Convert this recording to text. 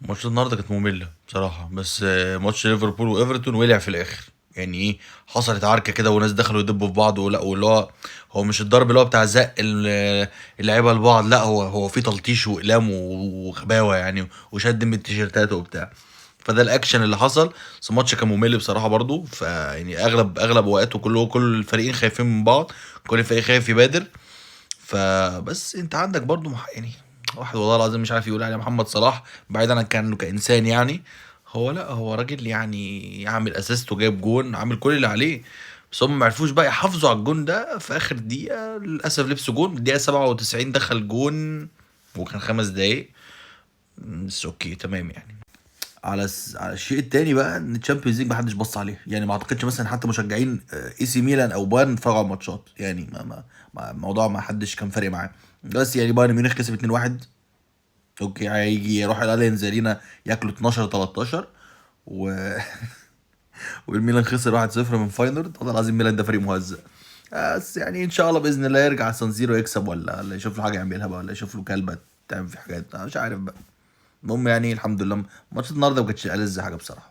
ماتش النهارده كانت مملة بصراحة، بس ماتش ليفربول وايفرتون ولع في الاخر. يعني ايه، حصلت عركة كده وناس دخلوا يدبوا في بعض، ولا واللي هو مش الضرب اللي هو بتاع زق اللعيبة لبعض، لا هو في تلطيش واقلام وغباوة يعني، وشد من التيشيرتات وبتاع. فده الاكشن اللي حصل. بس الماتش كان ممل بصراحة برضو، يعني اغلب وقته كل الفريقين خايفين من بعض، كل فريق خايف يبادر. فبس انت عندك برضو يعني واحد والله العظيم مش عارف يقول عليه محمد صلاح، بعيدا عن كانه كإنسان يعني. هو لا هو راجل يعني عامل اسيست وجايب جون، عامل كل اللي عليه. بس هم ما عرفوش بقى يحافظوا على الجون ده في اخر دقيقة، للاسف لبسوا جون الدقيقة 97 دخل جون، وكان 5 دقايق. بس اوكي تمام يعني. على الشيء التاني بقى، ان الشامبيونز ليج ما حدش بص عليه يعني، ما اعتقدش مثلا حتى مشجعين اي سي ميلان او بايرن اتفرجوا على الماتشات يعني، الموضوع ما حدش كان فارق معاه. بس يعني بايرن ميونخ كسب 2-1. اوكي، هيجي يروح الالينز ارينا ياكلوا 12 13 و... والميلان خسر 1-0 من فاينورد. والله العظيم ميلان ده فريق مهزأ. بس يعني ان شاء الله باذن الله يرجع سان سيرو يكسب، ولا يشوف له حاجه يعملها بقى، ولا يشوف له كلبه تعمل في حاجات، انا مش عارف بقى. المهم يعني الحمد لله ماتش النهارده ما كانتش ألذ حاجه بصراحه.